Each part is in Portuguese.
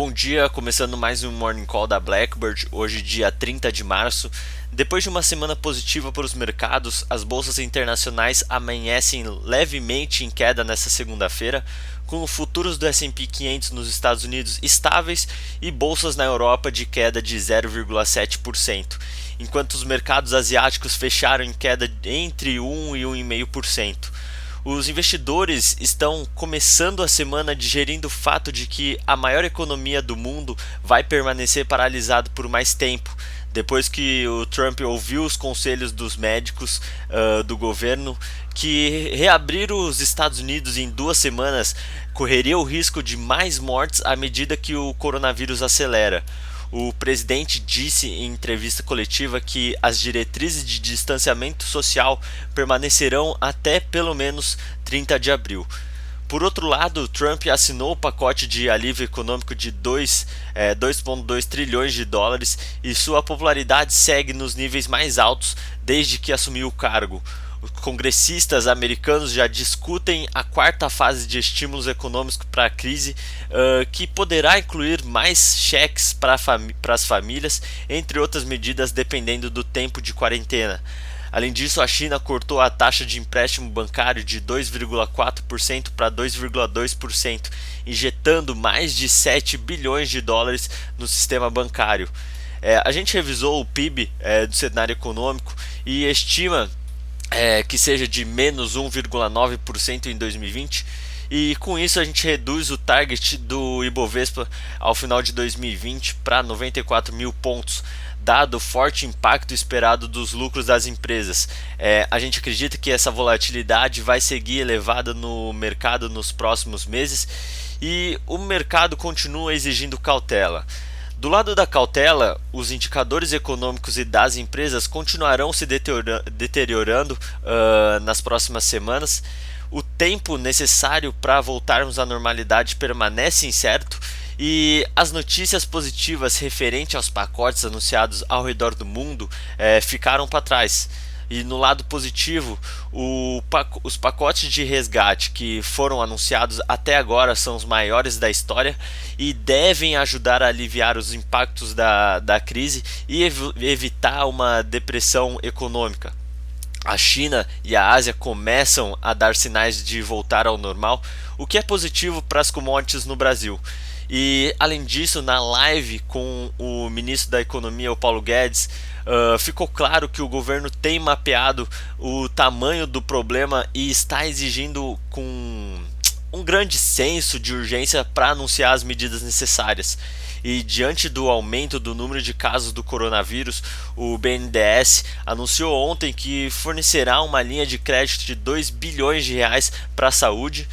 Bom dia, começando mais um Morning Call da Blackbird, hoje dia 30 de março. Depois de uma semana positiva para os mercados, as bolsas internacionais amanhecem levemente em queda nesta segunda-feira, com os futuros do S&P 500 nos Estados Unidos estáveis e bolsas na Europa de queda de 0,7%, enquanto os mercados asiáticos fecharam em queda entre 1 e 1,5%. Os investidores estão começando a semana digerindo o fato de que a maior economia do mundo vai permanecer paralisada por mais tempo, depois que o Trump ouviu os conselhos dos médicos do governo que reabrir os Estados Unidos em 2 semanas correria o risco de mais mortes à medida que o coronavírus acelera. O presidente disse em entrevista coletiva que as diretrizes de distanciamento social permanecerão até pelo menos 30 de abril. Por outro lado, Trump assinou o pacote de alívio econômico de 2,2 trilhões de dólares e sua popularidade segue nos níveis mais altos desde que assumiu o cargo. Os congressistas americanos já discutem a quarta fase de estímulos econômicos para a crise, que poderá incluir mais cheques para as famílias, entre outras medidas dependendo do tempo de quarentena. Além disso, a China cortou a taxa de empréstimo bancário de 2,4% para 2,2%, injetando mais de 7 bilhões de dólares no sistema bancário. A gente revisou o PIB do cenário econômico e estima que seja de menos 1,9% em 2020, e com isso a gente reduz o target do Ibovespa ao final de 2020 para 94 mil pontos, dado o forte impacto esperado dos lucros das empresas. A gente acredita que essa volatilidade vai seguir elevada no mercado nos próximos meses e o mercado continua exigindo cautela. Do lado da cautela, os indicadores econômicos e das empresas continuarão se deteriorando nas próximas semanas. O tempo necessário para voltarmos à normalidade permanece incerto e as notícias positivas referentes aos pacotes anunciados ao redor do mundo ficaram para trás. E no lado positivo, os pacotes de resgate que foram anunciados até agora são os maiores da história e devem ajudar a aliviar os impactos da crise e evitar uma depressão econômica. A China e a Ásia começam a dar sinais de voltar ao normal, o que é positivo para as commodities no Brasil. E além disso, na live com o ministro da Economia, o Paulo Guedes, ficou claro que o governo tem mapeado o tamanho do problema e está exigindo com um grande senso de urgência para anunciar as medidas necessárias. E diante do aumento do número de casos do coronavírus, o BNDES anunciou ontem que fornecerá uma linha de crédito de 2 bilhões de reais para a saúde.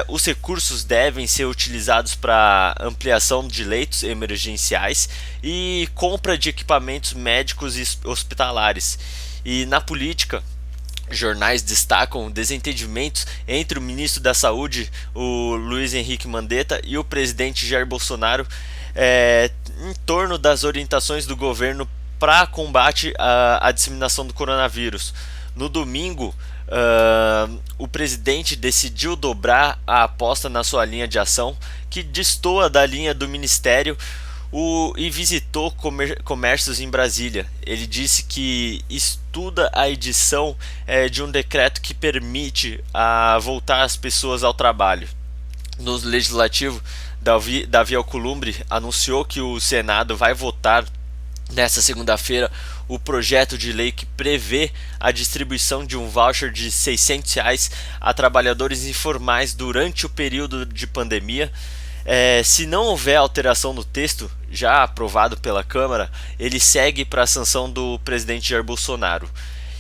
Os recursos devem ser utilizados para ampliação de leitos emergenciais e compra de equipamentos médicos e hospitalares. E na política, jornais destacam desentendimentos entre o ministro da Saúde, o Luiz Henrique Mandetta, e o presidente Jair Bolsonaro em torno das orientações do governo para combate à disseminação do coronavírus. No domingo, o presidente decidiu dobrar a aposta na sua linha de ação, que destoa da linha do ministério, e visitou comércios em Brasília. Ele disse que estuda a edição de um decreto que permite voltar as pessoas ao trabalho. No legislativo, Davi Alcolumbre anunciou que o Senado vai votar nesta segunda-feira o projeto de lei que prevê a distribuição de um voucher de R$ 600 a trabalhadores informais durante o período de pandemia. Se não houver alteração no texto, já aprovado pela Câmara, ele segue para a sanção do presidente Jair Bolsonaro.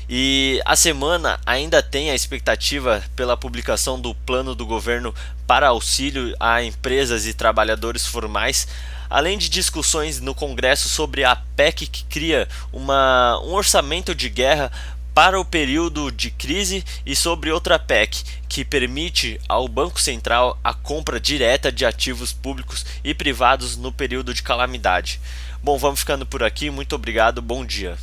E a semana ainda tem a expectativa pela publicação do plano do governo para auxílio a empresas e trabalhadores formais, além de discussões no Congresso sobre a PEC que cria um orçamento de guerra para o período de crise e sobre outra PEC que permite ao Banco Central a compra direta de ativos públicos e privados no período de calamidade. Bom, vamos ficando por aqui, muito obrigado, bom dia.